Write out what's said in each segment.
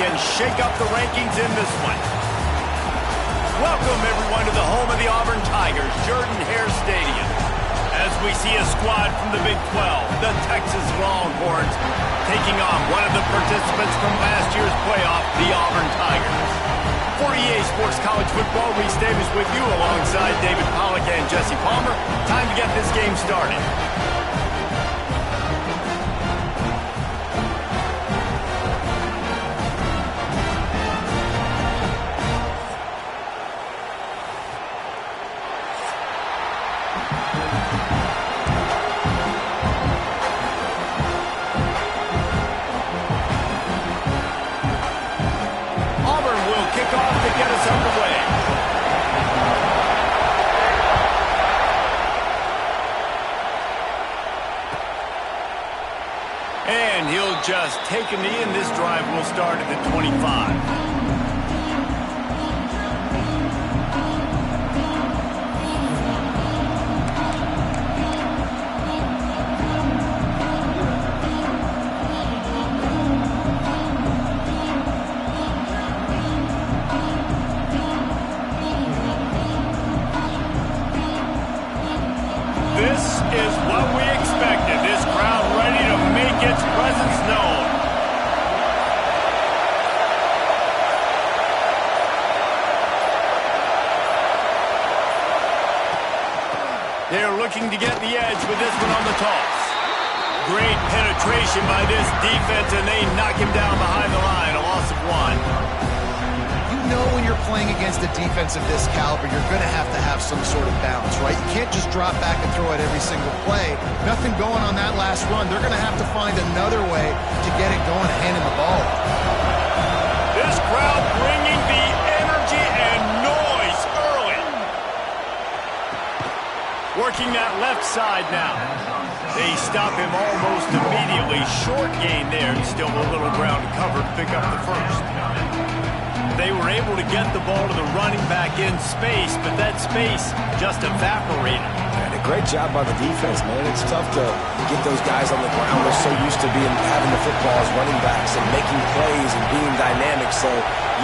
can shake up the rankings in this one. Welcome, everyone, to the home of the Auburn Tigers, Jordan-Hare Stadium. As we see a squad from the Big 12, the Texas Longhorns, taking on one of the participants from last year's playoff, the Auburn Tigers. For EA Sports College Football, Reese Davis with you alongside David Pollack and Jesse Palmer. Time to get this game started. And he'll just take a knee, and this drive will start at the 25. This is what we expected. This crowd ready to make its presence known. They're looking to get the edge with this one on the toss. Great penetration by this defense, and they knock him down behind the line. A loss of 1. You know when you're playing against a defense of this caliber, you're going to have some sort of balance, right? You can't just drop back and throw it every single play. Nothing going on that last run. They're going to have to find another way to get it going and hand him the ball. This crowd bringing the energy and noise early. Working that left side now. They stop him almost immediately. Short gain there. Still a little ground to cover to pick up the first. They were able to get the ball to the running back in space, but that space just evaporated. And a great job by the defense, man. It's tough to get those guys on the ground. They're so used to having the football as running backs and making plays and being dynamic. So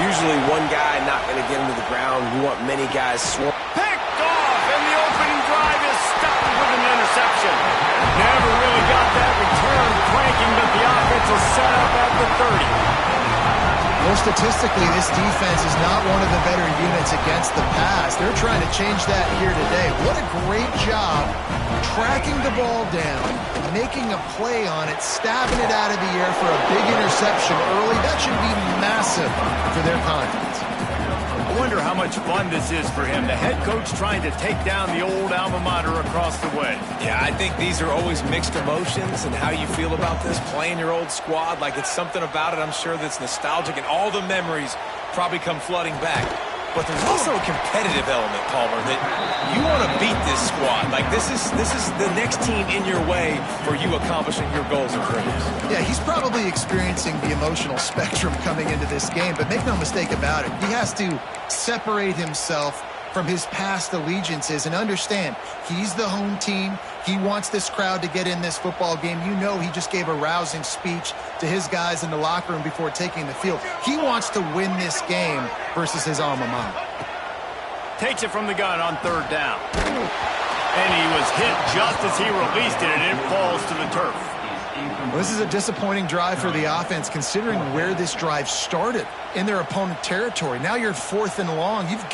usually one guy not going to get into the ground. You want many guys swarm. Picked off, and the opening drive is stopped with an interception. Never really got that return cranking, but the offense is set up at the 30. Well, statistically, this defense is not one of the better units against the pass. They're trying to change that here today. What a great job tracking the ball down, making a play on it, stabbing it out of the air for a big interception early. That should be massive for their confidence. I wonder how much fun this is for him. The head coach trying to take down the old alma mater across the way. Yeah, I think these are always mixed emotions and how you feel about this, playing your old squad. Like, it's something about it, I'm sure, that's nostalgic, and all the memories probably come flooding back. But there's also a competitive element, Palmer, that you want to beat this squad. Like, this is the next team in your way for you accomplishing your goals and dreams. Yeah, he's probably experiencing the emotional spectrum coming into this game, but make no mistake about it. He has to separate himself from his past allegiances and understand he's the home team. He wants this crowd to get in this football game. You know he just gave a rousing speech to his guys in the locker room before taking the field. He wants to win this game versus his alma mater. Takes it from the gun on 3rd down. And he was hit just as he released it, and it falls to the turf. Well, this is a disappointing drive for the offense, considering where this drive started in their opponent territory. Now you're 4th and long. You've got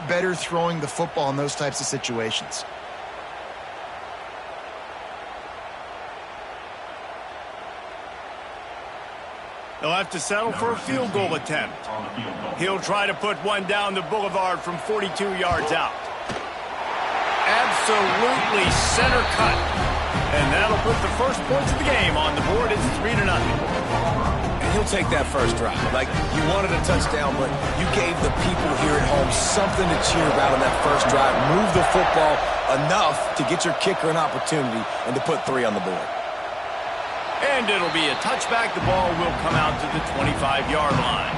better throwing the football in those types of situations. They'll have to settle for a field goal attempt. He'll try to put one down the boulevard from 42 yards out. Absolutely center cut. And that'll put the first points of the game on the board. It's 3-0. he'll take that first drive. Like, you wanted a touchdown, but you gave the people here at home something to cheer about on that first drive. Move the football enough to get your kicker an opportunity and to put 3 on the board. And it'll be a touchback. The ball will come out to the 25-yard line.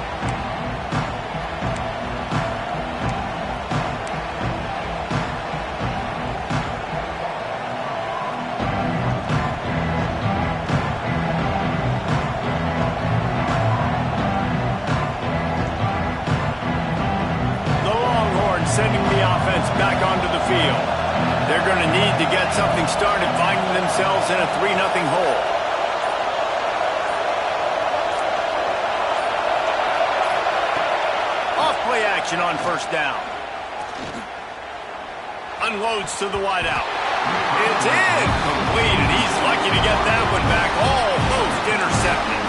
Sending the offense back onto the field. They're going to need to get something started, finding themselves in a 3-0 hole. Off play action on first down. Unloads to the wideout. It's incomplete, and he's lucky to get that one back. Almost intercepted.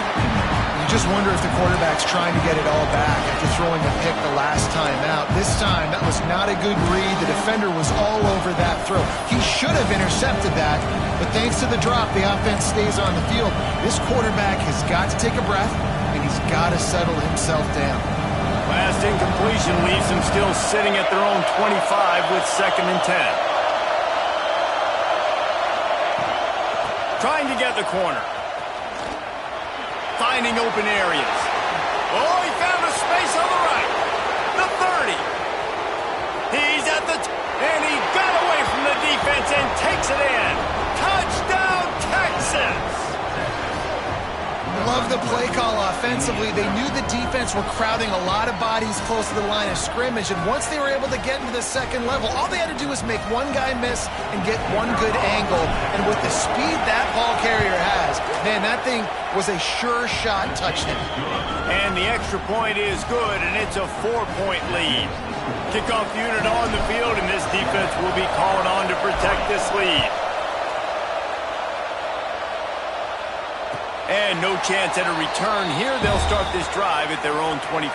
You just wonder if the quarterback's trying to get it all back after throwing a pick the last time out. This time, that was not a good read. The defender was all over that throw. He should have intercepted that, but thanks to the drop, the offense stays on the field. This quarterback has got to take a breath, and he's got to settle himself down. Last incompletion leaves them still sitting at their own 25 with 2nd and 10. Trying to get the corner. Finding open areas. Oh, he found a space on the right. The 30. He's at the... and he got away from the defense and takes it in. Touchdown, Texas! Love the play call offensively. They knew the defense were crowding a lot of bodies close to the line of scrimmage, and once they were able to get into the second level, all they had to do was make one guy miss and get one good angle. And with the speed that ball carrier has, man, that thing was a sure shot touchdown. And the extra point is good, and it's a 4-point lead. Kickoff unit on the field, and this defense will be called on to protect this lead. And no chance at a return here. They'll start this drive at their own 25.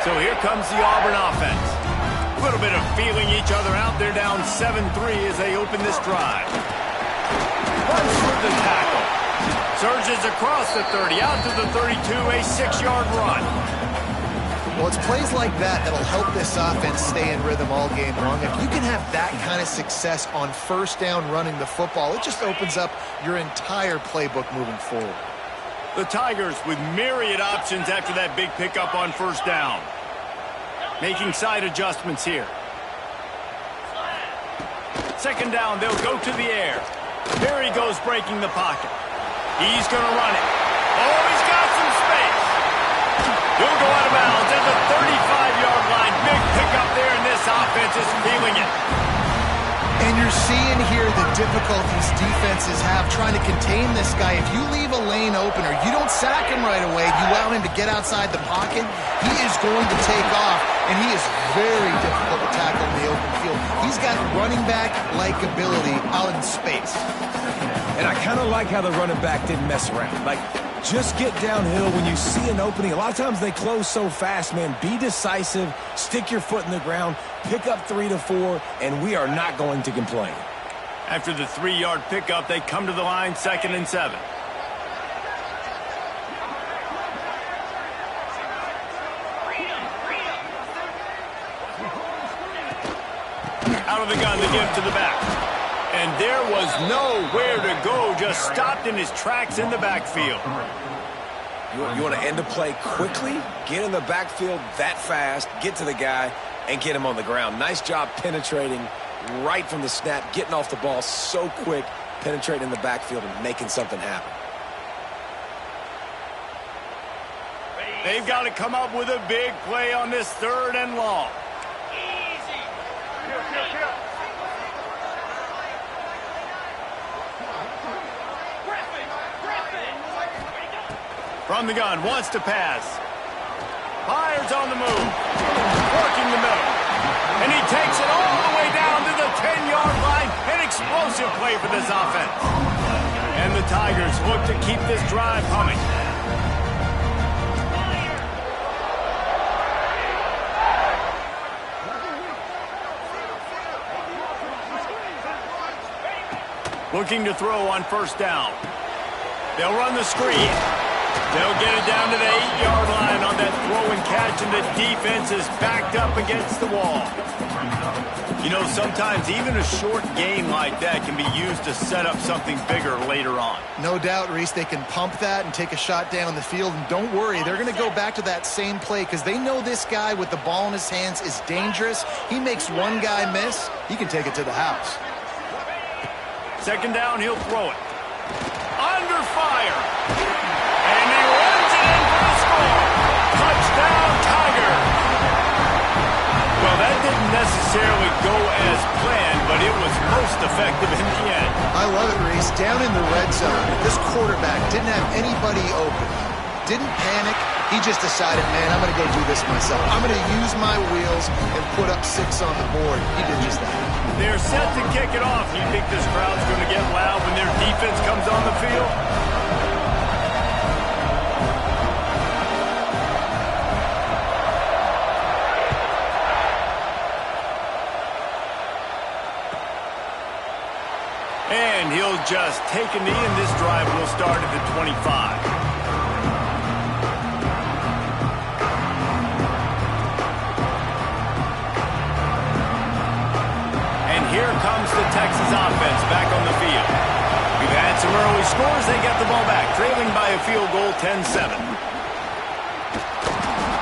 So here comes the Auburn offense. A little bit of feeling each other out. They're down 7-3 as they open this drive. Runs through the tackle. Surges across the 30, out to the 32, a 6-yard run. Well, it's plays like that that'll help this offense stay in rhythm all game long. If you can have that kind of success on first down running the football, it just opens up your entire playbook moving forward. The Tigers with myriad options after that big pickup on first down. Making side adjustments here. Second down, they'll go to the air. Here he goes breaking the pocket. He's going to run it. Oh, he's got some space. He'll go out of bounds at the 35-yard line. Big pickup there, and this offense is feeling it. And you're seeing here the difficulties defenses have trying to contain this guy. If you leave a lane open or you don't sack him right away, you allow him to get outside the pocket, he is going to take off, and he is very difficult to tackle in the open field. He's got running back-like ability out in space. And I kind of like how the running back didn't mess around. Like, just get downhill when you see an opening. A lot of times they close so fast, man. Be decisive, stick your foot in the ground, pick up 3 to 4, and we are not going to complain. After the 3-yard pickup, they come to the line, 2nd and 7. Out of the gun, they give to the back. And there was nowhere to go, just stopped in his tracks in the backfield. You want to end a play quickly, get in the backfield that fast, get to the guy, and get him on the ground. Nice job penetrating right from the snap, getting off the ball so quick, penetrating the backfield and making something happen. They've got to come up with a big play on this 3rd and long. From the gun, wants to pass. Fires on the move. Working the middle. And he takes it all the way down to the 10-yard line. An explosive play for this offense. And the Tigers look to keep this drive humming. Looking to throw on first down. They'll run the screen. They'll get it down to the 8-yard line on that throw and catch, and the defense is backed up against the wall. You know, sometimes even a short game like that can be used to set up something bigger later on. No doubt, Reese, they can pump that and take a shot down the field. And don't worry, they're going to go back to that same play because they know this guy with the ball in his hands is dangerous. He makes one guy miss, he can take it to the house. Second down, he'll throw it. Under fire. And he runs it in for the score. Touchdown, Tiger. Well, that didn't necessarily go as planned, but it was most effective in the end. I love it, Reese. Down in the red zone, this quarterback didn't have anybody open. Didn't panic. He just decided, man, I'm going to go do this myself. I'm going to use my wheels and put up 6 on the board. He did just that. They're set to kick it off. You think this crowd's going to get loud when their defense comes on the field? And he'll just take a knee, and this drive will start at the 25. Here comes the Texas offense back on the field. We've had some early scores. They get the ball back, trailing by a field goal, 10-7.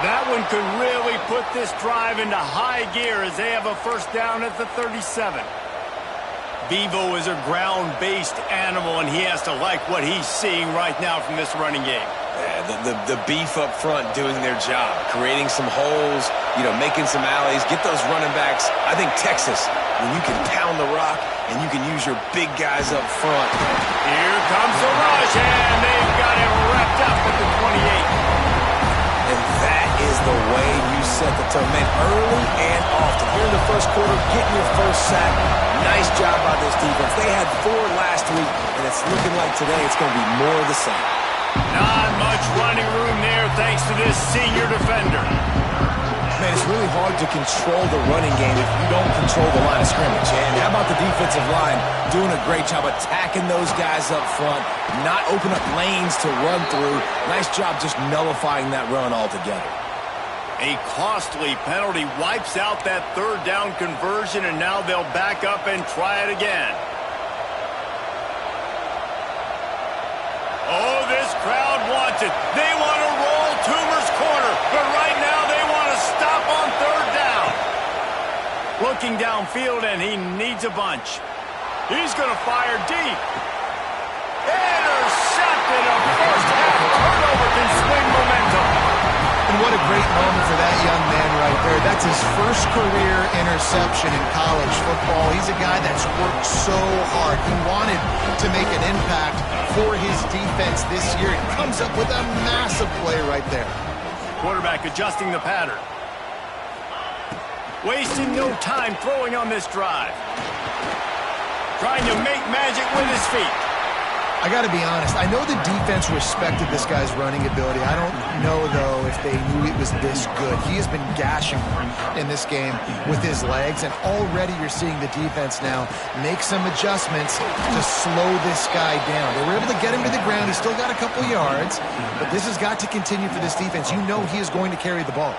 That one could really put this drive into high gear as they have a first down at the 37. Bevo is a ground-based animal, and he has to like what he's seeing right now from this running game. Yeah, the beef up front doing their job, creating some holes, making some alleys, get those running backs. I think Texas, when you can pound the rock and you can use your big guys up front. Here comes the rush, and they've got it wrapped up at the 28. And that is the way you set the tone, man, early and often. Here in the first quarter, getting your first sack. Nice job by this defense. They had 4 last week, and it's looking like today it's going to be more of the same. Not much running room there thanks to this senior defender. Man, it's really hard to control the running game if you don't control the line of scrimmage. And how about the defensive line doing a great job attacking those guys up front, not open up lanes to run through. Nice job just nullifying that run altogether. A costly penalty wipes out that third down conversion, and now they'll back up and try it again. Oh, this crowd wants it. They want to roll Toomer's corner, but right now they want to stop on third down. Looking downfield, and he needs a bunch. He's going to fire deep. Intercepted. A first half turnover can swing momentum. And what a great moment for that young man right there. That's his first career interception in college football. He's a guy that's worked so hard. He wanted to make an impact for his defense this year. He comes up with a massive play right there. Quarterback adjusting the pattern. Wasting no time throwing on this drive. Trying to make magic with his feet. I got to be honest, I know the defense respected this guy's running ability. I don't know, though, if they knew it was this good. He has been gashing in this game with his legs, and already you're seeing the defense now make some adjustments to slow this guy down. They were able to get him to the ground. He's still got a couple yards, but this has got to continue for this defense. You know he is going to carry the ball.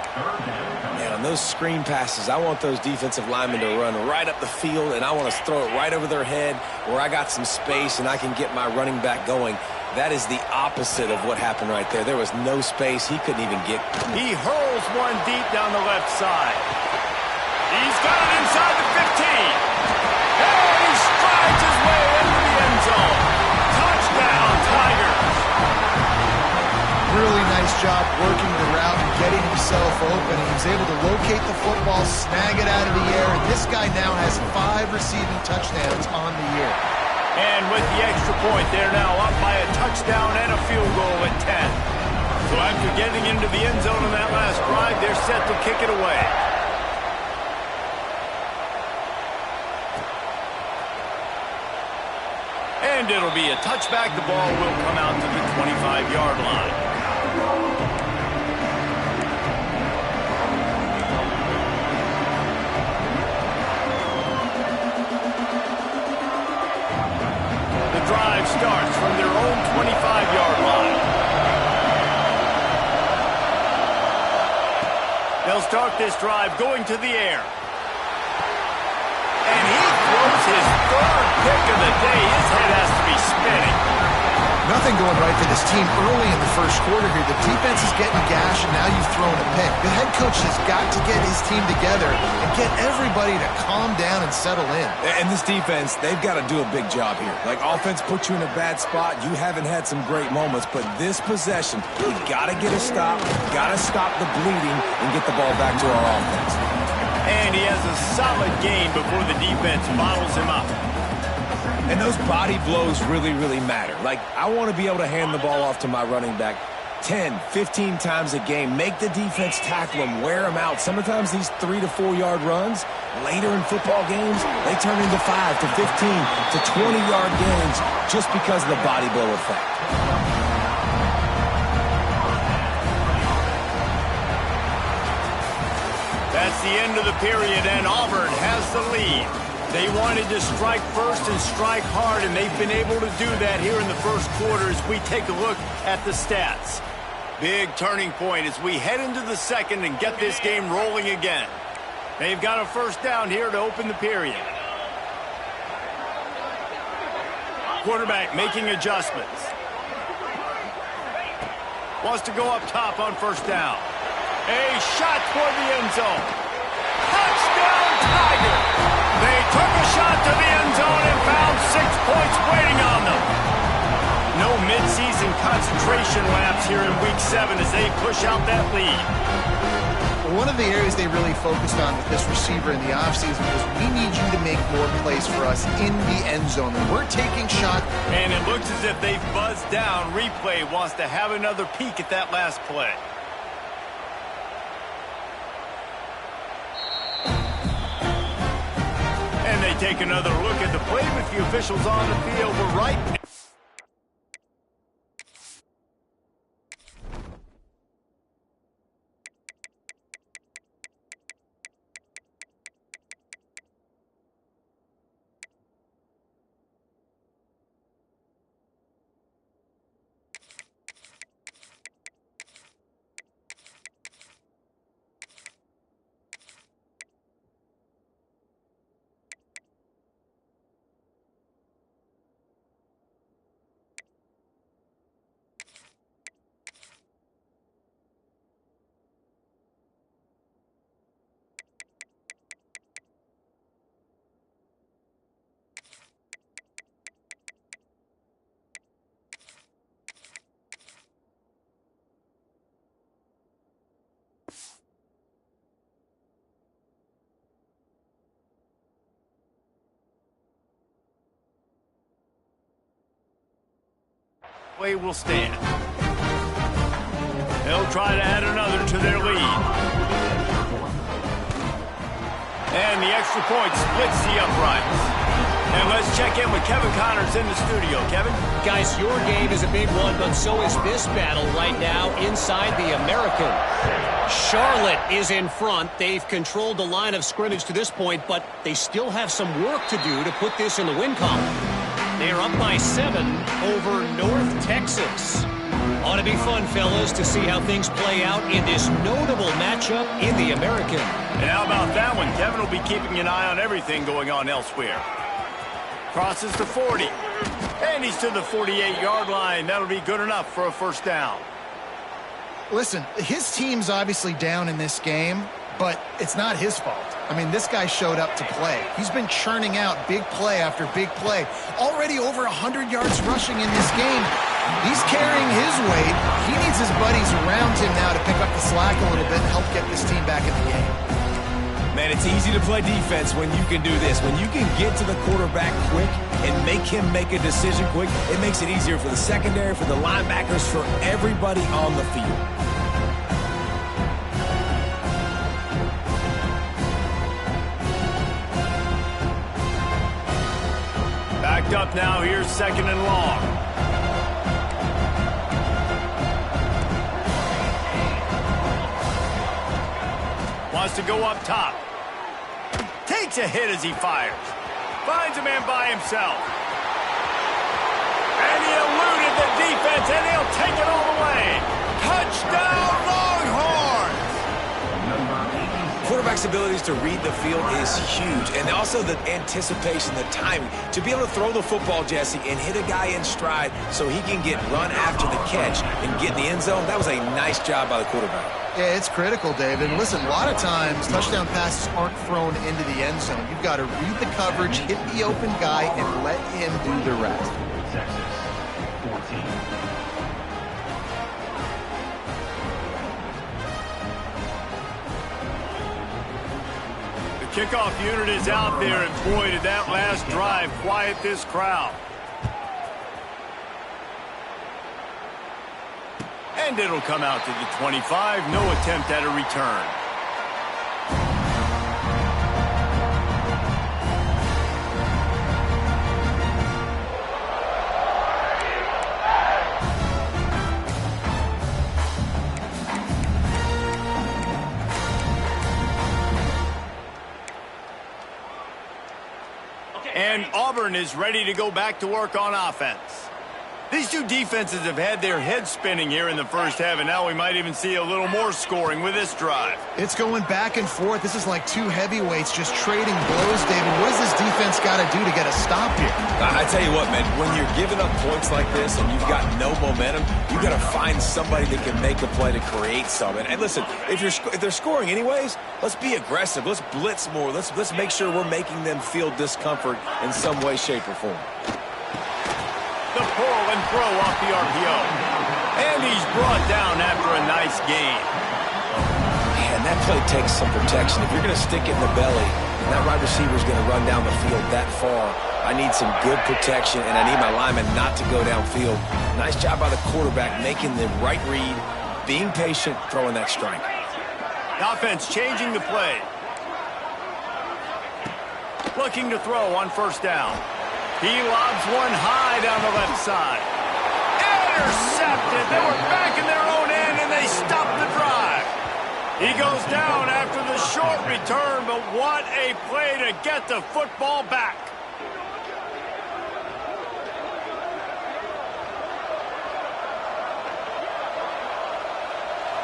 Man, on those screen passes, I want those defensive linemen to run right up the field, and I want to throw it right over their head where I got some space and I can get my running back going. That is the opposite of what happened right there. There was no space. He couldn't even get. He hurls one deep down the left side. He's got it inside the 15. And he strides his way into the end zone. Touchdown, Tigers. Really nice job working the route and getting himself open. He was able to locate the football, snag it out of the air, and this guy now has 5 receiving touchdowns on the year. And with the extra point, they're now up by a touchdown and a field goal at 10. So after getting into the end zone on that last drive, they're set to kick it away. And it'll be a touchback. The ball will come out to the 25-yard line. They'll start this drive going to the air. And he throws his third pick of the day. His head has to be spinning. Nothing going right for this team early in the first quarter here. The defense is getting gashed, and now you've thrown a pick. The head coach has got to get his team together and get everybody to calm down and settle in. And this defense, they've got to do a big job here. Like, offense put you in a bad spot. You haven't had some great moments, but this possession, we got to get a stop, got to stop the bleeding, and get the ball back to our offense. And he has a solid game before the defense bottles him up. And those body blows really, really matter. Like, I want to be able to hand the ball off to my running back 10, 15 times a game. Make the defense tackle him, wear him out. Sometimes these 3 to 4 yard runs, later in football games, they turn into 5 to 15 to 20-yard gains just because of the body blow effect. That's the end of the period, and Auburn has the lead. They wanted to strike first and strike hard, and they've been able to do that here in the first quarter as we take a look at the stats. Big turning point as we head into the second and get this game rolling again. They've got a first down here to open the period. Quarterback making adjustments. Wants to go up top on first down. A shot toward the end zone. Touchdown, Tiger! They took a shot to the end zone and found 6 points waiting on them. No midseason concentration laps here in Week 7 as they push out that lead. One of the areas they really focused on with this receiver in the offseason was we need you to make more plays for us in the end zone. And we're taking shots. And it looks as if they've buzzed down. Replay wants to have another peek at that last play. And they take another look at the play, but the officials on the field were right. Play will stand. They'll try to add another to their lead. And the extra point splits the uprights. And let's check in with Kevin Connors in the studio. Kevin? Guys, your game is a big one, but so is this battle right now inside the American. Charlotte is in front. They've controlled the line of scrimmage to this point, but they still have some work to do to put this in the win column. They are up by 7 over North Texas. Ought to be fun, fellas, to see how things play out in this notable matchup in the American. And how about that one? Kevin will be keeping an eye on everything going on elsewhere. Crosses the 40. And he's to the 48-yard line. That'll be good enough for a first down. Listen, his team's obviously down in this game, but it's not his fault. I mean, this guy showed up to play. He's been churning out big play after big play. Already over 100 yards rushing in this game. He's carrying his weight. He needs his buddies around him now to pick up the slack a little bit and help get this team back in the game. Man, it's easy to play defense when you can do this. When you can get to the quarterback quick and make him make a decision quick, it makes it easier for the secondary, for the linebackers, for everybody on the field. Backed up now, here's second and long. Wants to go up top. Takes a hit as he fires. Finds a man by himself. And he eluded the defense, and he'll take it all the way. Touchdown, Longhorns! quarterback's abilities to read the field is huge, and also the anticipation, the timing. To be able to throw the football, Jesse, and hit a guy in stride so he can get run after the catch and get in the end zone, that was a nice job by the quarterback. Yeah, it's critical, David. And listen, a lot of times touchdown passes aren't thrown into the end zone. You've got to read the coverage, hit the open guy, and let him do the rest. The kickoff unit is out there, and boy, did that last drive quiet this crowd. And it'll come out to the 25. No attempt at a return. And Auburn is ready to go back to work on offense. These two defenses have had their heads spinning here in the first half, and now we might even see a little more scoring with this drive. It's going back and forth. This is like two heavyweights just trading blows, David. What does this defense got to do to get a stop here? I tell you what, man, when you're giving up points like this and you've got no momentum, you've got to find somebody that can make a play to create something. And listen, if they're scoring anyways, let's be aggressive. Let's blitz more. Let's make sure we're making them feel discomfort in some way, shape, or form. The pull and throw off the RPO. And he's brought down after a nice gain. Man, that play takes some protection. If you're going to stick it in the belly, and that wide receiver is going to run down the field that far, I need some good protection, and I need my lineman not to go downfield. Nice job by the quarterback making the right read, being patient, throwing that strike. The offense changing the play. Looking to throw on first down. He lobs one high down the left side. Intercepted. They were back in their own end, and they stopped the drive. He goes down after the short return, but what a play to get the football back.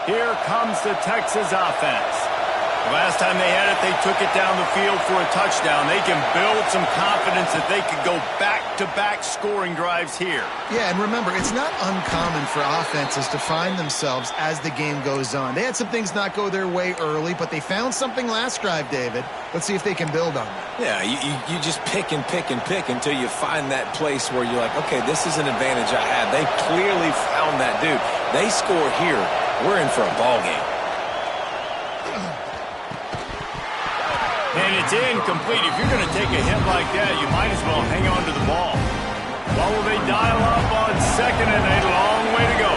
Here comes the Texas offense. Last time they had it, they took it down the field for a touchdown. They can build some confidence that they could go back-to-back scoring drives here. Yeah, and remember, it's not uncommon for offenses to find themselves as the game goes on. They had some things not go their way early, but they found something last drive, David. Let's see if they can build on that. Yeah, you just pick and pick and pick until you find that place where you're like, okay, this is an advantage I have. They clearly found that dude. They score here. We're in for a ball game. And it's incomplete. If you're going to take a hit like that, you might as well hang on to the ball. Well, will they dial up on second and a long way to go?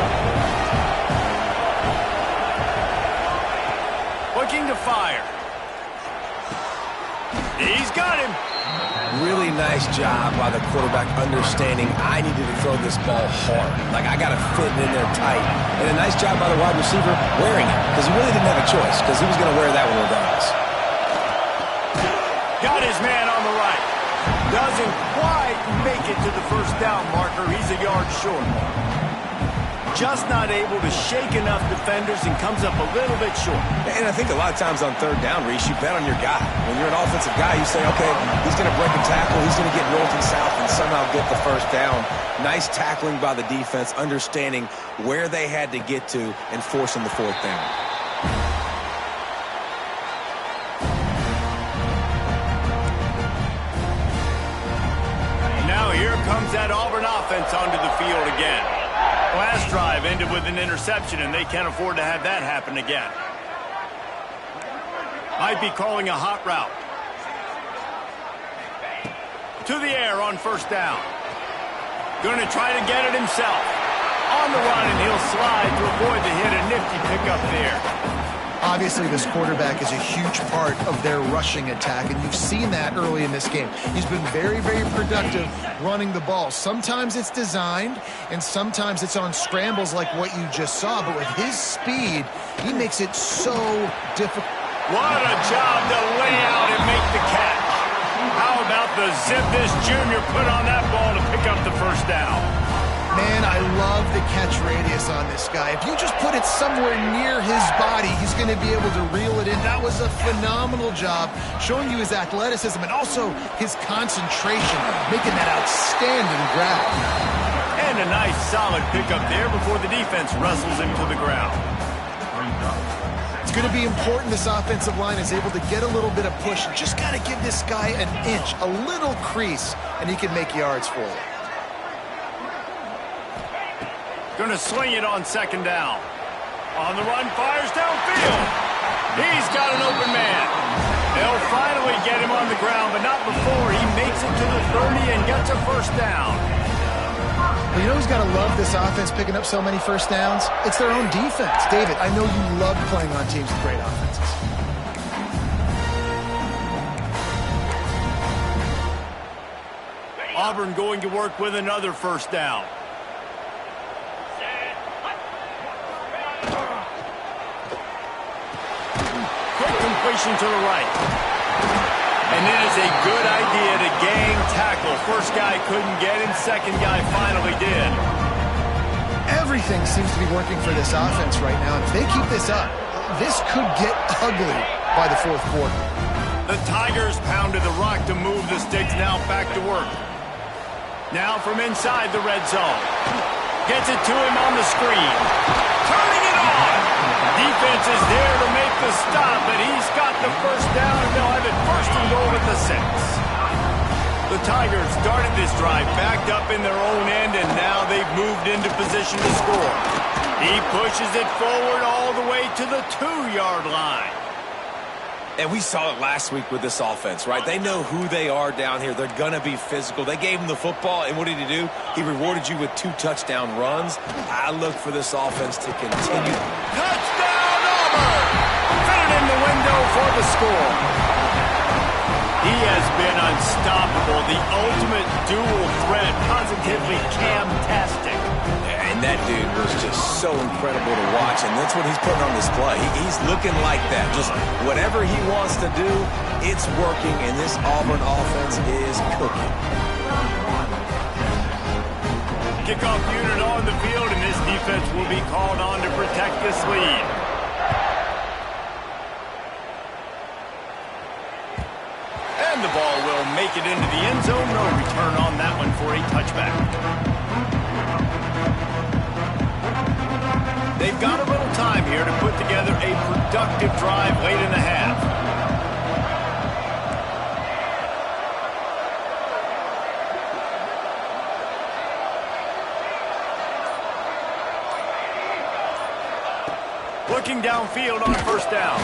Looking to fire. He's got him. Really nice job by the quarterback understanding I needed to throw this ball hard. Like, I got to fit it in there tight. And a nice job by the wide receiver wearing it, because he really didn't have a choice, because he was going to wear that one regardless. Got his man on the right. Doesn't quite make it to the first down marker. He's a yard short. Just not able to shake enough defenders and comes up a little bit short. And I think a lot of times on third down, Reese, you bet on your guy. When you're an offensive guy, you say, okay, he's going to break a tackle, he's going to get north and south and somehow get the first down. Nice tackling by the defense, understanding where they had to get to and forcing the fourth down. Now here comes that Auburn offense onto the field again. Last drive ended with an interception, and they can't afford to have that happen again. Might be calling a hot route. To the air on first down. Going to try to get it himself. On the run, and he'll slide to avoid the hit. A nifty pickup there. Obviously, this quarterback is a huge part of their rushing attack, and you've seen that early in this game. He's been very, very productive running the ball. Sometimes it's designed, and sometimes it's on scrambles like what you just saw. But with his speed, he makes it so difficult. What a job to lay out and make the catch. How about the zip this junior put on that ball to pick up the first down? Man, I love the catch radius on this guy. If you just put it somewhere near his body, he's going to be able to reel it in. That was a phenomenal job, showing you his athleticism and also his concentration, making that outstanding grab. And a nice solid pickup there before the defense wrestles him to the ground. It's going to be important this offensive line is able to get a little bit of push. Just got to give this guy an inch, a little crease, and he can make yards forward. Going to swing it on second down. On the run, fires downfield. He's got an open man. They'll finally get him on the ground, but not before he makes it to the 30 and gets a first down. Well, you know who's got to love this offense picking up so many first downs? It's their own defense. David, I know you love playing on teams with great offenses. Auburn going to work with another first down. To the right. And it is a good idea to gang tackle. First guy couldn't get him, second guy finally did. Everything seems to be working for this offense right now. If they keep this up, this could get ugly by the fourth quarter. The Tigers pounded the rock to move the sticks, now back to work. Now from inside the red zone. Gets it to him on the screen. Turning it on. Defense is there to make the stop, but he's got the first down, and they'll have it first and goal at the 6. The Tigers started this drive backed up in their own end, and now they've moved into position to score. He pushes it forward all the way to the 2-yard line. And we saw it last week with this offense, right? They know who they are down here. They're going to be physical. They gave him the football, and what did he do? He rewarded you with 2 touchdown runs. I look for this offense to continue. Touchdown, Auburn! Fit it in the window for the score. He has been unstoppable, the ultimate dual threat, positively Cam-tastic. And that dude was just so incredible to watch, and that's what he's putting on display. He's looking like that. Just whatever he wants to do, it's working, and this Auburn offense is cooking. Kickoff unit on the field, and this defense will be called on to protect this lead. And the ball will make it into the end zone. No return on that one for a touchback. They've got a little time here to put together a productive drive late in the half. Looking downfield on first down.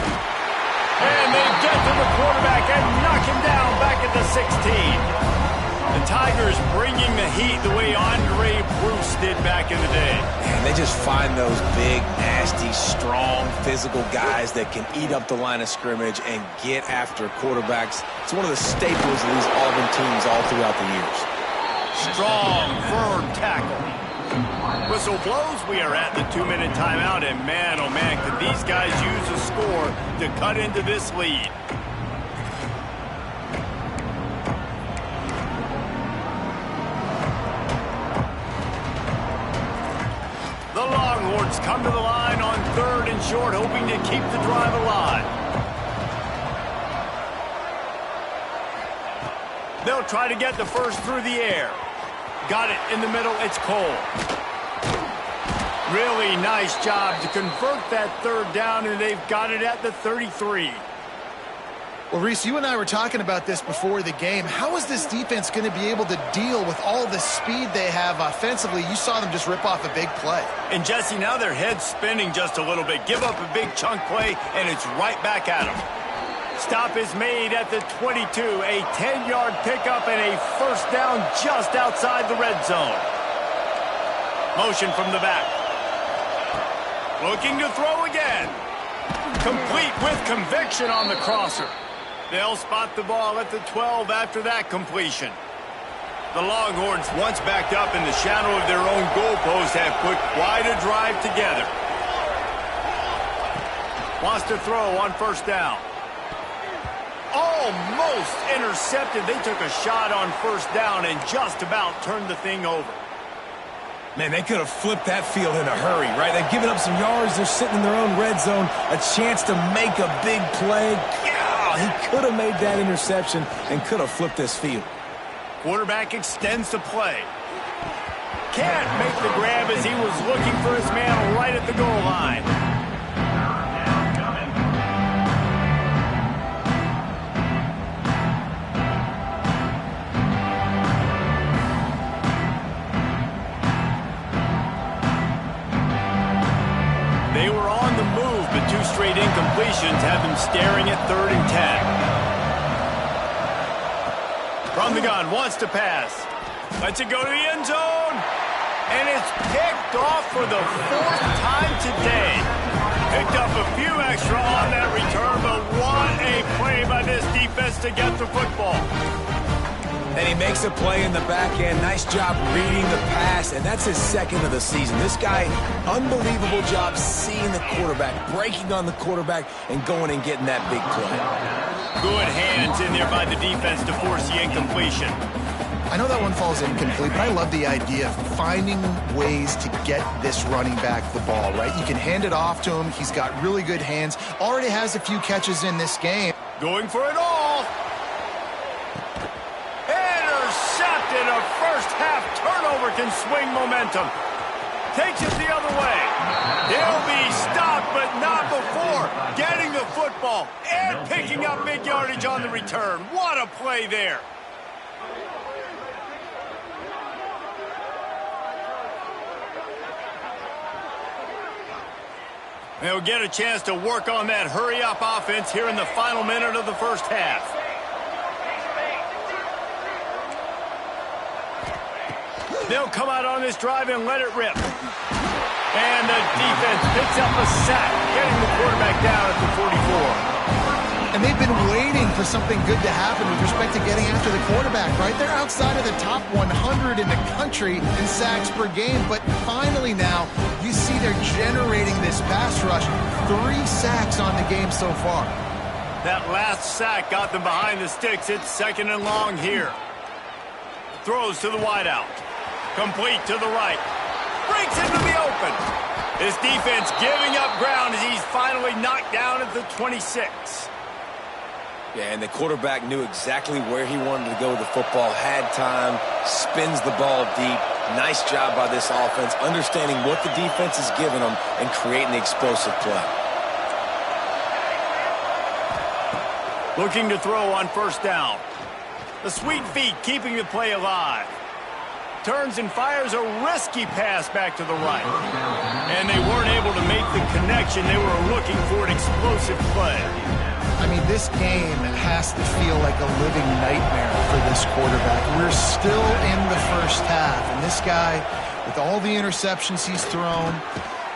And they get to the quarterback and knock him down back at the 16. The Tigers bringing the heat the way Andre Bruce did back in the day. And they just find those big, nasty, strong, physical guys that can eat up the line of scrimmage and get after quarterbacks. It's one of the staples of these Auburn teams all throughout the years. Strong, firm tackle. Whistle blows. We are at the 2-minute timeout, and man, oh man, could these guys use a score to cut into this lead. The Longhorns come to the line on 3rd and short, hoping to keep the drive alive. They'll try to get the first through the air. Got it in the middle. It's Cole. Really nice job to convert that 3rd down, and they've got it at the 33. Well, Reese, you and I were talking about this before the game. How is this defense going to be able to deal with all the speed they have offensively? You saw them just rip off a big play. And, Jesse, now their head's spinning just a little bit. Give up a big chunk play, and it's right back at them. Stop is made at the 22. A 10-yard pickup and a first down just outside the red zone. Motion from the back. Looking to throw again. Complete with conviction on the crosser. They'll spot the ball at the 12 after that completion. The Longhorns, once backed up in the shadow of their own goalpost, have put quite a drive together. Wants to throw on first down. Almost intercepted. They took a shot on first down and just about turned the thing over. Man, they could have flipped that field in a hurry, right? They've given up some yards. They're sitting in their own red zone. A chance to make a big play. Yeah, he could have made that interception and could have flipped this field. Quarterback extends the play. Can't make the grab as he was looking for his man right at the goal line. They were on the move, but 2 straight incompletions have them staring at 3rd and 10. From the gun, wants to pass. Lets it go to the end zone. And it's picked off for the 4th time today. Picked up a few extra on that return, but what a play by this defense to get the football. And he makes a play in the back end. Nice job reading the pass, and that's his 2nd of the season. This guy, unbelievable job seeing the quarterback, breaking on the quarterback, and going and getting that big play. Good hands in there by the defense to force the incompletion. I know that one falls incomplete, but I love the idea of finding ways to get this running back the ball, right? You can hand it off to him. He's got really good hands. Already has a few catches in this game. Going for it all. Intercepted. A first-half turnover can swing momentum. Takes it the other way. He'll be stopped, but not before getting the football and picking up big yardage on the return. What a play there. They'll get a chance to work on that hurry-up offense here in the final minute of the first half. They'll come out on this drive and let it rip. And the defense picks up a sack, getting the quarterback down at the 44. And they've been waiting for something good to happen with respect to getting after the quarterback, right? They're outside of the top 100 in the country in sacks per game, but finally now you see they're generating this pass rush. 3 sacks on the game so far. That last sack got them behind the sticks. It's 2nd and long here. Throws to the wideout. Complete to the right. Breaks into the open. This defense giving up ground as he's finally knocked down at the 26. Yeah, and the quarterback knew exactly where he wanted to go with the football, had time, spins the ball deep. Nice job by this offense, understanding what the defense is giving them and creating the explosive play. Looking to throw on 1st down. The sweet feet keeping the play alive. Turns and fires a risky pass back to the right. And they weren't able to make the connection. They were looking for an explosive play. I mean, this game has to feel like a living nightmare for this quarterback. We're still in the first half, and this guy, with all the interceptions he's thrown,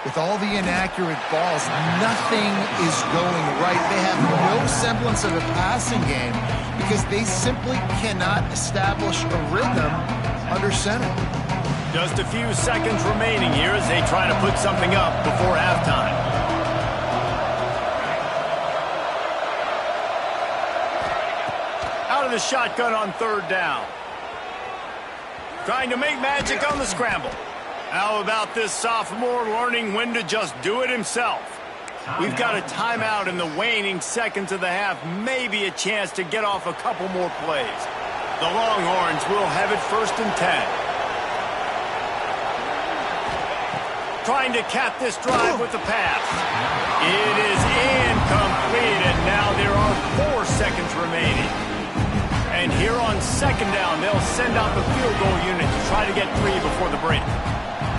with all the inaccurate balls, nothing is going right. They have no semblance of a passing game because they simply cannot establish a rhythm under center. Just a few seconds remaining here as they try to put something up before halftime. Out of the shotgun on 3rd down. Trying to make magic on the scramble. How about this sophomore learning when to just do it himself? We've got a timeout in the waning seconds of the half. Maybe a chance to get off a couple more plays. The Longhorns will have it 1st and 10. Trying to cap this drive with the pass. It is incomplete, and now there are 4 seconds remaining. And here on 2nd down, they'll send out the field goal unit to try to get 3 before the break.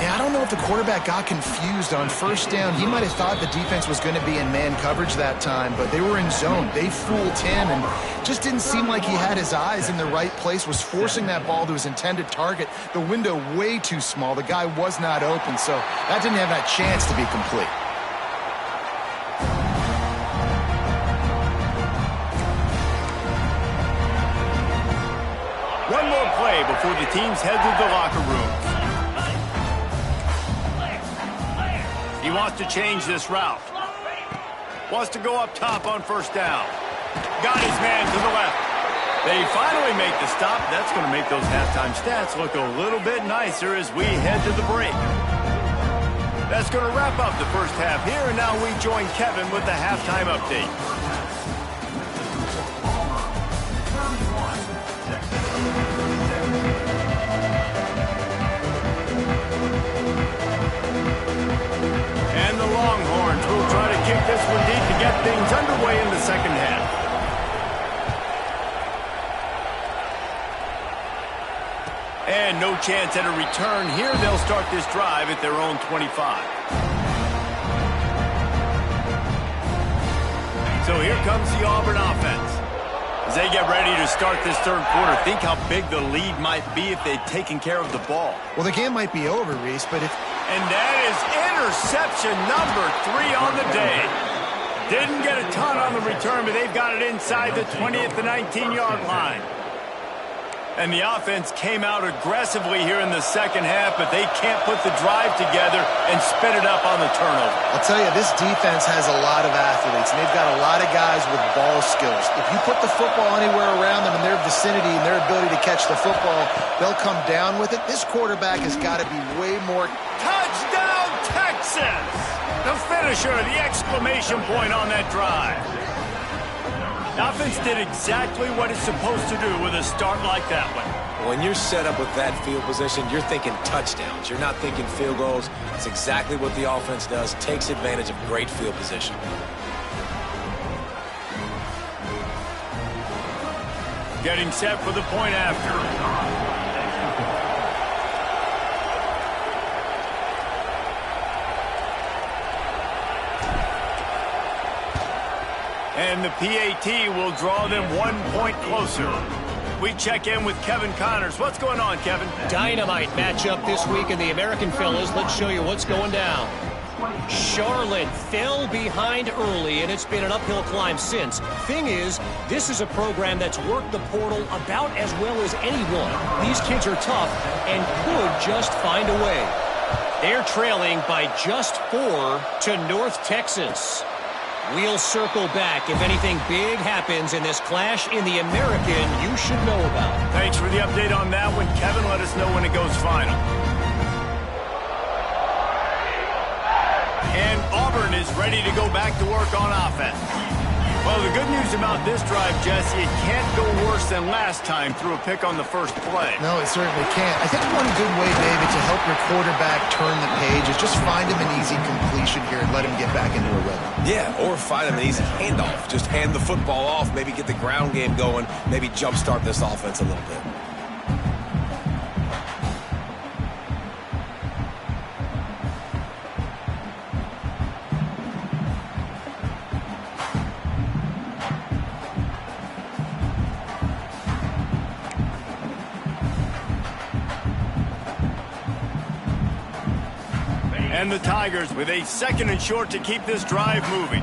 Yeah, I don't know if the quarterback got confused on 1st down. He might have thought the defense was going to be in man coverage that time, but they were in zone. They fooled him and just didn't seem like he had his eyes in the right place, was forcing that ball to his intended target. The window way too small. The guy was not open, so that didn't have that chance to be complete. One more play before the teams head to the locker room. He wants to change this route. Wants to go up top on 1st down. Got his man to the left. They finally make the stop. That's going to make those halftime stats look a little bit nicer as we head to the break. That's going to wrap up the first half here, and now we join Kevin with the halftime update. And the Longhorns will try to kick this one deep to get things underway in the second half. And no chance at a return here. They'll start this drive at their own 25. So here comes the Auburn offense. As they get ready to start this third quarter, think how big the lead might be if they'd taken care of the ball. Well, the game might be over, Reese, but if... And that is interception number 3 on the day. Didn't get a ton on the return, but they've got it inside the 20 at the 19-yard line. And the offense came out aggressively here in the second half, but they can't put the drive together and spit it up on the turnover. I'll tell you, this defense has a lot of athletes, and they've got a lot of guys with ball skills. If you put the football anywhere around them in their vicinity and their ability to catch the football, they'll come down with it. This quarterback has got to be way more... Touchdown, Texas! The finisher, the exclamation point on that drive. The offense did exactly what it's supposed to do with a start like that one. When you're set up with that field position, you're thinking touchdowns. You're not thinking field goals. It's exactly what the offense does. Takes advantage of great field position. Getting set for the point after. And the PAT will draw them 1 point closer. We check in with Kevin Connors. What's going on, Kevin? Dynamite matchup this week in the American, fellas. Let's show you what's going down. Charlotte fell behind early, and it's been an uphill climb since. Thing is, this is a program that's worked the portal about as well as anyone. These kids are tough and could just find a way. They're trailing by just 4 to North Texas. We'll circle back if anything big happens in this clash in the American you should know about. Thanks for the update on that one, Kevin. Let us know when it goes final. And Auburn is ready to go back to work on offense. Well, the good news about this drive, Jesse, it can't go worse than last time through a pick on the first play. No, it certainly can't. I think one good way, David, to help your quarterback turn the page is just find him an easy completion here and let him get back into a rhythm. Yeah, or find him an easy handoff. Just hand the football off, maybe get the ground game going, maybe jumpstart this offense a little bit. And the Tigers with a 2nd and short to keep this drive moving.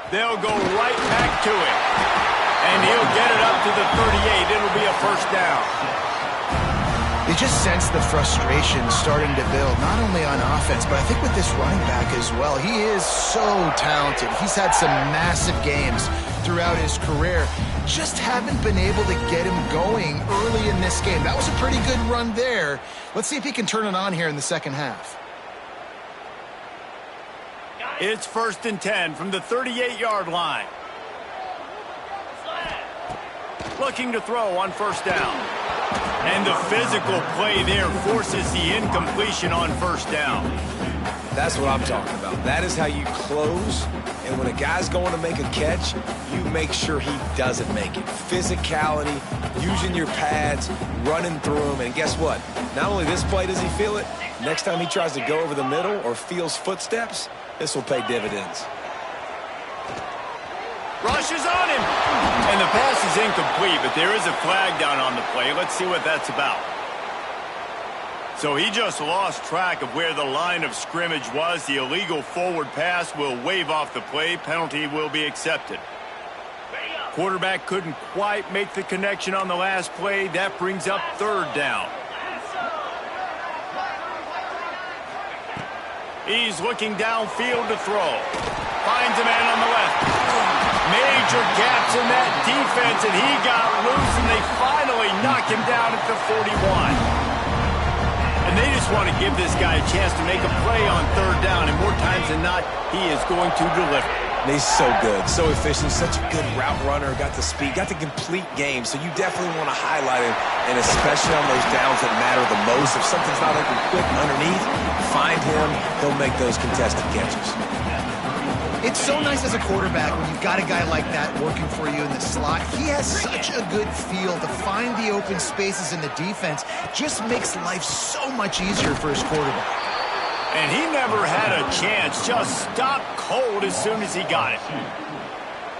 They'll go right back to it. And he'll get it up to the 38. It'll be a first down. You just sense the frustration starting to build, not only on offense, but I think with this running back as well. He is so talented. He's had some massive games throughout his career. Just haven't been able to get him going early in this game. That was a pretty good run there. Let's see if he can turn it on here in the second half. It's 1st and 10 from the 38-yard line. Looking to throw on first down. And the physical play there forces the incompletion on first down. That's what I'm talking about. That is how you close. And when a guy's going to make a catch, you make sure he doesn't make it. Physicality, using your pads, running through them. And guess what? Not only this play does he feel it, next time he tries to go over the middle or feels footsteps, this will pay dividends. Rushes on him. And the pass is incomplete, but there is a flag down on the play. Let's see what that's about. So he just lost track of where the line of scrimmage was. The illegal forward pass will wave off the play. Penalty will be accepted. Quarterback couldn't quite make the connection on the last play. That brings up 3rd down. He's looking downfield to throw. Finds a man on the left. Major gaps in that defense, and he got loose, and they finally knock him down at the 41. And they just want to give this guy a chance to make a play on third down, and more times than not, he is going to deliver. He's so good, so efficient, such a good route runner, got the speed, got the complete game, so you definitely want to highlight him, and especially on those downs that matter the most. If something's not open quick underneath, find him, he'll make those contested catches. It's so nice as a quarterback when you've got a guy like that working for you in the slot. He has such a good feel to find the open spaces in the defense. Just makes life so much easier for his quarterback. And he never had a chance, just stopped cold as soon as he got it.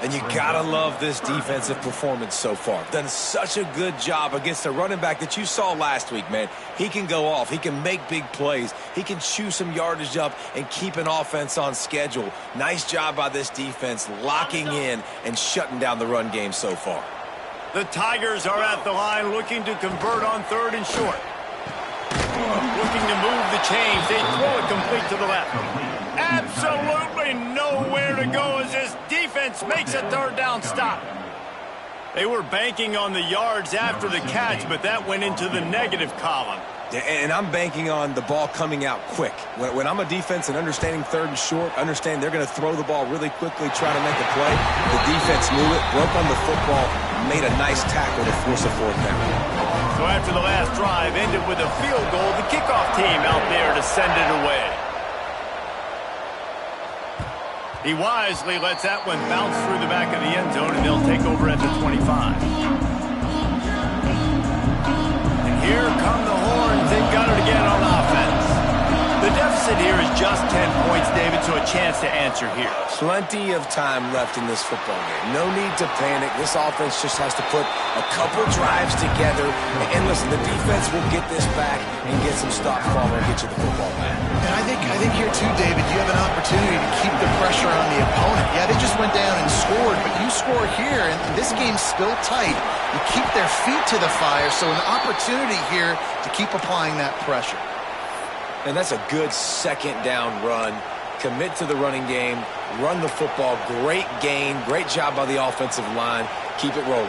And you gotta love this defensive performance so far. Done such a good job against the running back that you saw last week, man. He can go off. He can make big plays. He can chew some yardage up and keep an offense on schedule. Nice job by this defense locking in and shutting down the run game so far. The Tigers are at the line looking to convert on third and short. Looking to move the chains. They throw it complete to the left. Absolutely nowhere to go as this defense makes a third down stop. They were banking on the yards after the catch, but that went into the negative column. Yeah, and I'm banking on the ball coming out quick. When I'm a defense and understanding third and short, understand they're going to throw the ball really quickly, try to make a play. The defense knew it, broke on the football, made a nice tackle to force a fourth down. So after the last drive ended with a field goal, the kickoff team out there to send it away. He wisely lets that one bounce through the back of the end zone, and they'll take over at the 25. And here come the horns. They've got it again on offense. The deficit here is just 10 points, David, so a chance to answer here. Plenty of time left in this football game. No need to panic. This offense just has to put a couple drives together. And listen, the defense will get this back and get some stops following and get you the football back. And I think here too, David, you have an opportunity to keep the pressure on the opponent. Yeah, they just went down and scored, but you score here, and this game's still tight. You keep their feet to the fire, so an opportunity here to keep applying that pressure. And that's a good second down run. Commit to the running game, run the football. Great gain, great job by the offensive line. Keep it rolling.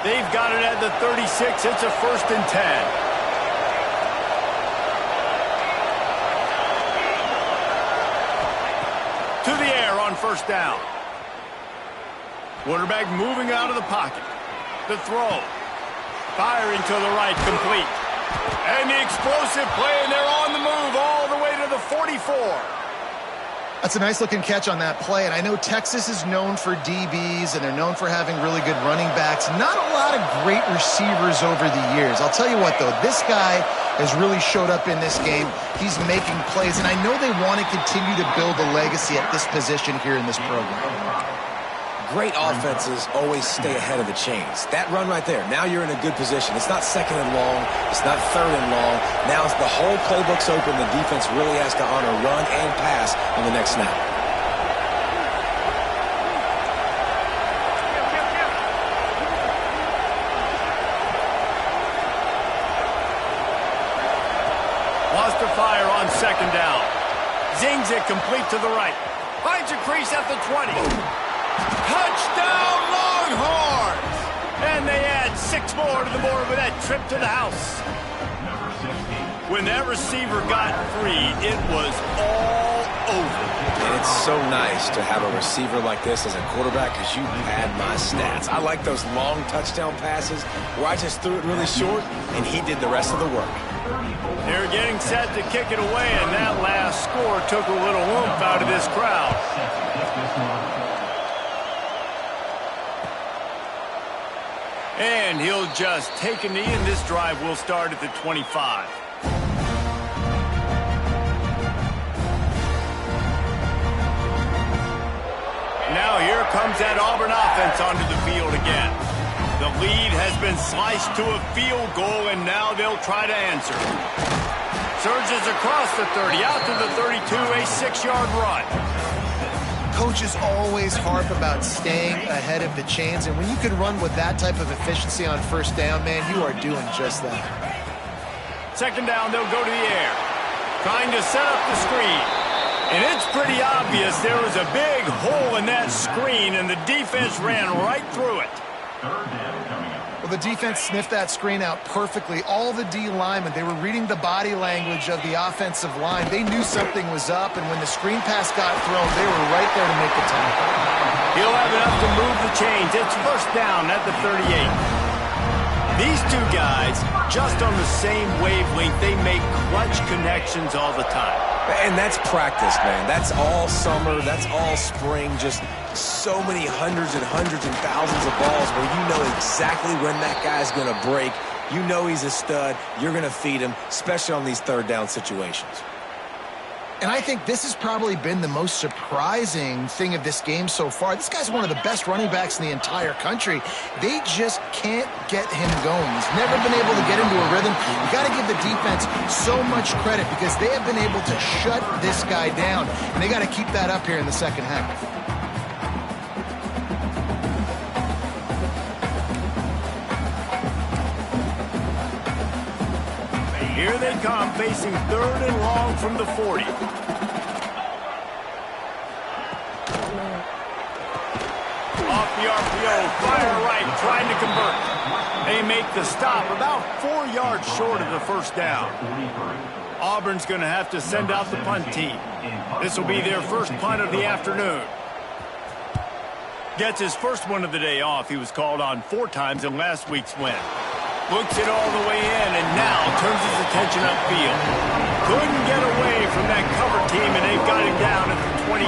They've got it at the 36. It's a 1st and 10. To the air on 1st down. Quarterback moving out of the pocket. The throw. Firing to the right, complete. And the explosive play, and they're on the move all the way to the 44. That's a nice-looking catch on that play, and I know Texas is known for DBs, and they're known for having really good running backs. Not a lot of great receivers over the years. I'll tell you what, though, this guy has really showed up in this game. He's making plays, and I know they want to continue to build a legacy at this position here in this program. Great offenses always stay ahead of the chains. That run right there, now you're in a good position. It's not 2nd and long. It's not 3rd and long. Now the whole playbook's open. The defense really has to honor run and pass on the next snap. Wants to fire on 2nd down. Zings it complete to the right. Finds a crease at the 20. Touchdown, Longhorns! And they add 6 more to the board with that trip to the house. When that receiver got free, it was all over. And it's so nice to have a receiver like this as a quarterback because you had my stats. I like those long touchdown passes where I just threw it really short and he did the rest of the work. They're getting set to kick it away, and that last score took a little oomph out of this crowd. And he'll just take a knee, and this drive will start at the 25. Now here comes that Auburn offense onto the field again. The lead has been sliced to a field goal, and now they'll try to answer. Surges across the 30, out to the 32, a 6-yard run. Coaches always harp about staying ahead of the chains, and when you can run with that type of efficiency on 1st down, man, you are doing just that. 2nd down, they'll go to the air. Trying to set up the screen. And it's pretty obvious there was a big hole in that screen, and the defense ran right through it. Well, the defense sniffed that screen out perfectly. All the D linemen, they were reading the body language of the offensive line. They knew something was up, and when the screen pass got thrown, they were right there to make the tackle. He'll have enough to move the chains. It's first down at the 38. These two guys, just on the same wavelength, they make clutch connections all the time. And that's practice, man. That's all summer. That's all spring. Just so many hundreds and thousands of balls where you know exactly when that guy's going to break. You know he's a stud. You're going to feed him, especially on these third down situations. And I think this has probably been the most surprising thing of this game so far. This guy's one of the best running backs in the entire country. They just can't get him going. He's never been able to get into a rhythm. You got to give the defense so much credit because they have been able to shut this guy down. And they got to keep that up here in the second half. Here they come, facing third and long from the 40. Off the RPO, fire right, trying to convert. They make the stop about 4 yards short of the first down. Auburn's going to have to send out the punt team. This will be their first punt of the afternoon. Gets his first one of the day off. He was called on 4 times in last week's win. Looks it all the way in, and now turns his attention upfield. Couldn't get away from that cover team, and they've got him down at the 23.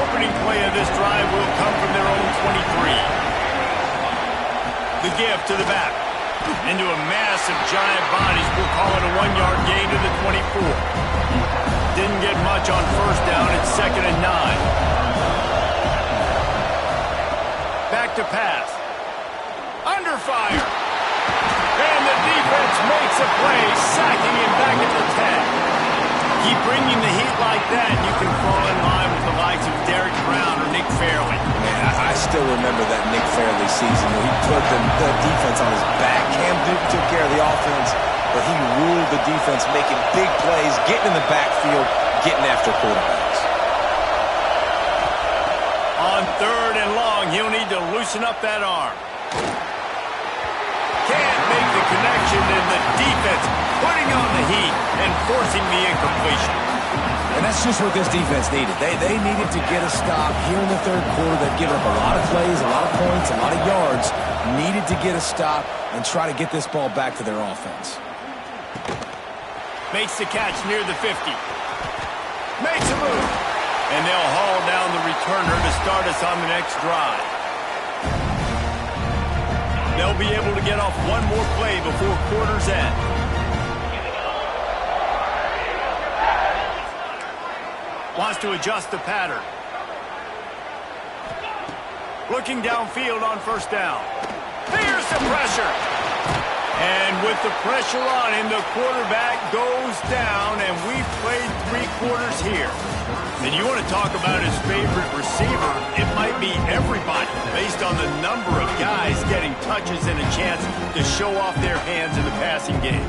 Opening play of this drive will come from their own 23. The give to the back. Into a mass of giant bodies. We'll call it a 1-yard gain to the 24. Didn't get much on first down. It's 2nd and 9. Back to pass. Under fire. And the defense makes a play, sacking him back at the 10. Keep bringing the heat like that, and you can fall in line with the likes of Derek Brown or Nick Fairley. Man, I still remember that Nick Fairley season where he put the defense on his back. Cam Newton took care of the offense, but he ruled the defense, making big plays, getting in the backfield, getting after quarterbacks. On third and long, he'll need to loosen up that arm. Can't make the connection, and the defense putting on the heat and forcing the incompletion. And that's just what this defense needed. They needed to get a stop here in the third quarter. They've given up a lot of plays, a lot of points, a lot of yards. Needed to get a stop and try to get this ball back to their offense. Makes the catch near the 50. Makes a move. And they'll haul down the returner to start us on the next drive. They'll be able to get off one more play before quarter's end. Wants to adjust the pattern. Looking downfield on first down. Here's the pressure. And with the pressure on him, the quarterback goes down, and we played 3 quarters here. And you want to talk about his favorite receiver, it might be everybody, based on the number of guys getting touches and a chance to show off their hands in the passing game.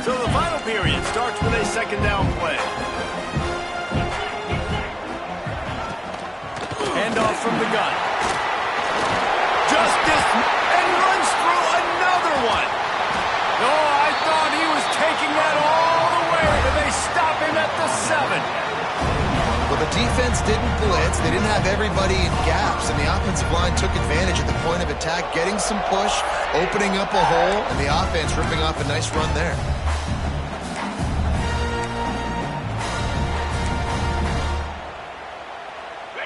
So the final period starts with a second down play. Handoff from the gun. Justice, and runs through another one. Oh, I thought he was taking that all the way, but they stop him at the 7. Well, the defense didn't blitz. They didn't have everybody in gaps, and the offensive line took advantage at the point of attack, getting some push, opening up a hole, and the offense ripping off a nice run there.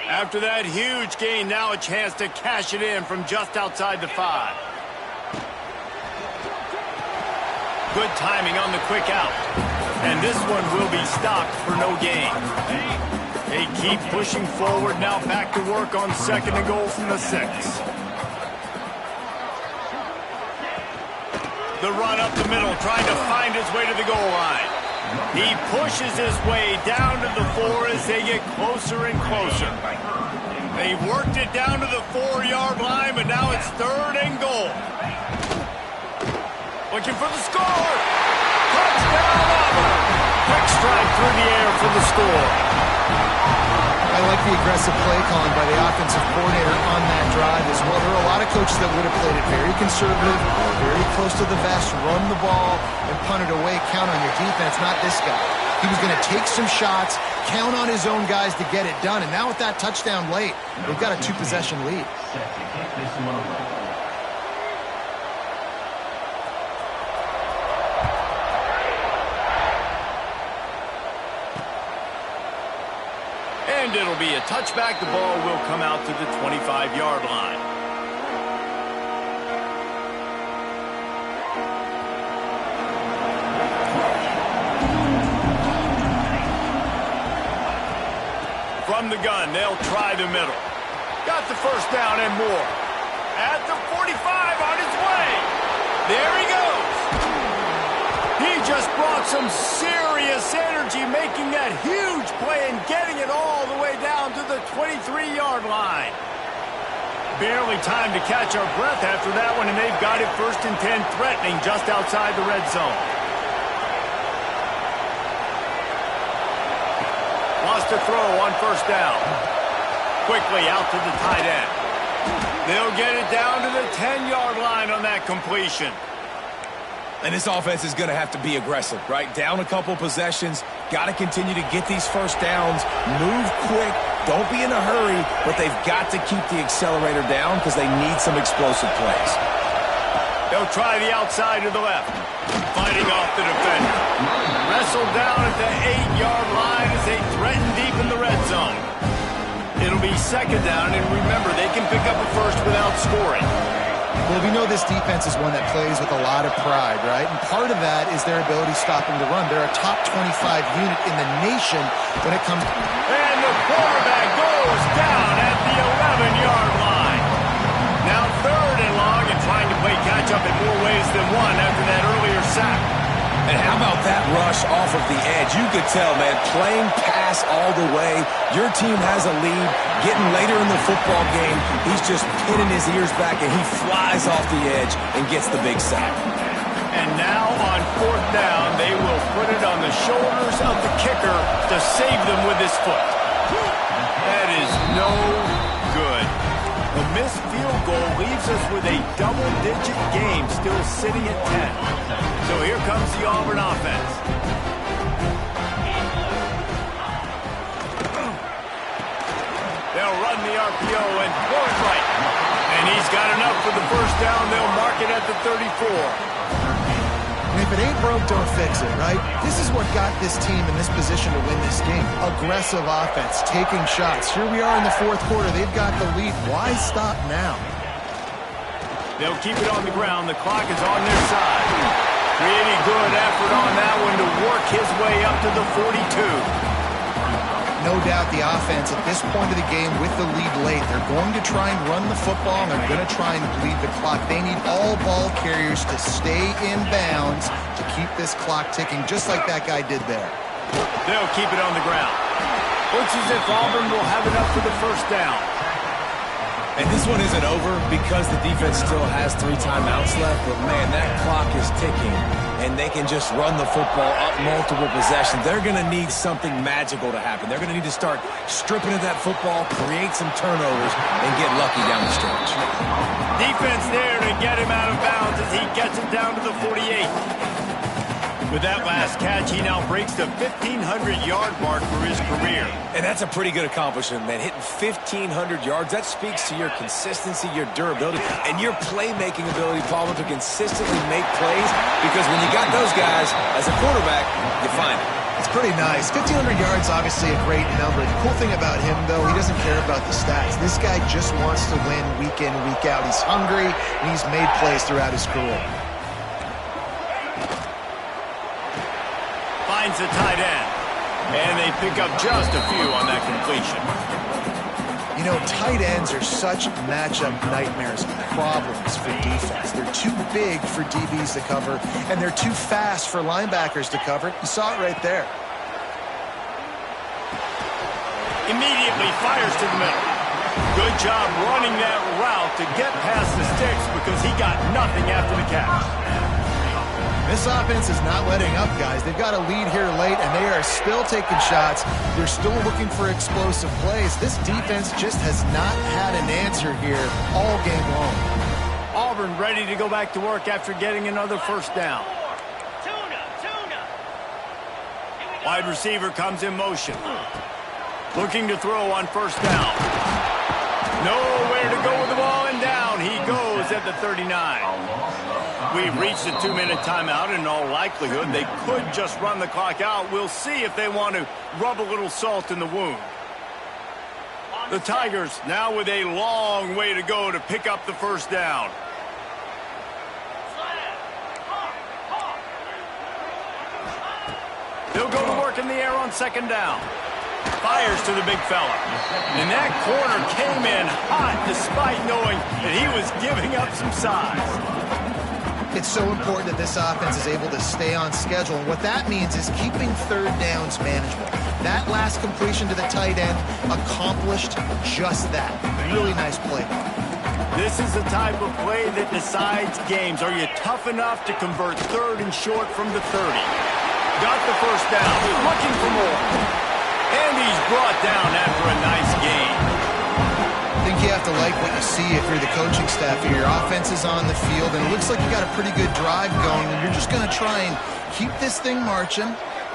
After that huge gain, now a chance to cash it in from just outside the 5. Good timing on the quick out. And this one will be stopped for no gain. They keep pushing forward, now back to work on 2nd and goal from the 6. The run up the middle, trying to find his way to the goal line. He pushes his way down to the 4 as they get closer and closer. They worked it down to the 4-yard line, but now it's 3rd and goal. Looking for the score. Touchdown! clear the air for the score. I like the aggressive play calling by the offensive coordinator on that drive as well. There are a lot of coaches that would have played it very conservative, very close to the vest, run the ball, and punt it away, count on your defense. Not this guy. He was going to take some shots, count on his own guys to get it done. And now with that touchdown late, they've got a 2-possession lead. And it'll be a touchback. The ball will come out to the 25-yard line. From the gun, they'll try the middle. Got the first down and more. At the 45, on his way. There he goes. He just brought some serious energy, making that huge play and getting it all the way down to the 23-yard line. Barely time to catch our breath after that one, and they've got it 1st and 10, threatening just outside the red zone. Lost a throw on 1st down. Quickly out to the tight end. They'll get it down to the 10-yard line on that completion. And this offense is going to have to be aggressive, right? Down a couple possessions, got to continue to get these first downs, move quick, don't be in a hurry, but they've got to keep the accelerator down because they need some explosive plays. They'll try the outside to the left, fighting off the defender. Wrestled down at the 8-yard line as they threaten deep in the red zone. It'll be 2nd down, and remember, they can pick up a first without scoring. Well, we know this defense is one that plays with a lot of pride, right? And part of that is their ability stopping the run. They're a top 25 unit in the nation when it comes. And the quarterback goes down at the 11-yard line. Now 3rd and long, and trying to play catch-up in more ways than one after that earlier sack. And how about that rush off of the edge? You could tell, man, playing pass all the way. Your team has a lead. Getting later in the football game, he's just pinning his ears back, and he flies off the edge and gets the big sack. And now on 4th down, they will put it on the shoulders of the kicker to save them with his foot. That is no good. The missed field goal leaves us with a double-digit game still sitting at 10. So here comes the Auburn offense. They'll run the RPO and throw it right. And he's got enough for the 1st down. They'll mark it at the 34. And if it ain't broke, don't fix it, right? This is what got this team in this position to win this game. Aggressive offense, taking shots. Here we are in the 4th quarter. They've got the lead. Why stop now? They'll keep it on the ground. The clock is on their side. Really good effort on that one to work his way up to the 42. No doubt the offense at this point of the game with the lead late, they're going to try and run the football, and they're going to try and bleed the clock. They need all ball carriers to stay in bounds to keep this clock ticking, just like that guy did there. They'll keep it on the ground. Looks as if Auburn will have enough for the 1st down. And this one isn't over because the defense still has 3 timeouts left. But, man, that clock is ticking, and they can just run the football up multiple possessions. They're going to need something magical to happen. They're going to need to start stripping at that football, create some turnovers, and get lucky down the stretch. Defense there to get him out of bounds as he gets it down to the 48. With that last catch, he now breaks the 1,500-yard mark for his career. And that's a pretty good accomplishment, man. Hitting 1,500 yards, that speaks to your consistency, your durability, and your playmaking ability, Paul, to consistently make plays. Because when you got those guys, as a quarterback, you find it. It's pretty nice. 1,500 yards, obviously a great number. The cool thing about him, though, he doesn't care about the stats. This guy just wants to win week in, week out. He's hungry, and he's made plays throughout his career. Finds the tight end. And they pick up just a few on that completion. You know, tight ends are such matchup nightmares and problems for defense. They're too big for DBs to cover, and they're too fast for linebackers to cover. You saw it right there. Immediately fires to the middle. Good job running that route to get past the sticks because he got nothing after the catch. This offense is not letting up, guys. They've got a lead here late, and they are still taking shots. They're still looking for explosive plays. This defense just has not had an answer here all game long. Auburn ready to go back to work after getting another first down. Wide receiver comes in motion. Looking to throw on first down. Nowhere to go with the ball, and down he goes at the 39. We've reached the 2-minute timeout, and in all likelihood, they could just run the clock out. We'll see if they want to rub a little salt in the wound. The Tigers now with a long way to go to pick up the first down. They'll go to work in the air on second down. Fires to the big fella. And that corner came in hot despite knowing that he was giving up some size. It's so important that this offense is able to stay on schedule. And what that means is keeping third downs manageable. That last completion to the tight end accomplished just that. Really nice play. This is the type of play that decides games. Are you tough enough to convert third and short from the 30? Got the first down. Looking for more. And he's brought down after a nice gain. I think you have to like what you see if you're the coaching staff here. Your offense is on the field, and it looks like you got a pretty good drive going, and you're just going to try and keep this thing marching,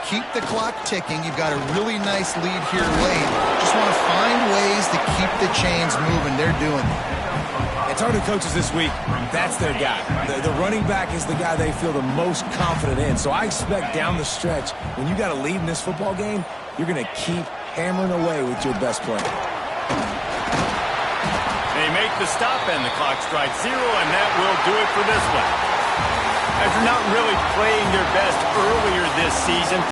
keep the clock ticking. You've got a really nice lead here late. Just want to find ways to keep the chains moving. They're doing it. It's hard to coaches this week. That's their guy. The running back is the guy they feel the most confident in. So I expect down the stretch, when you got a lead in this football game, you're going to keep hammering away with your best player. They make the stop, and the clock strikes 0, and that will do it for this one. After not really playing their best earlier this season,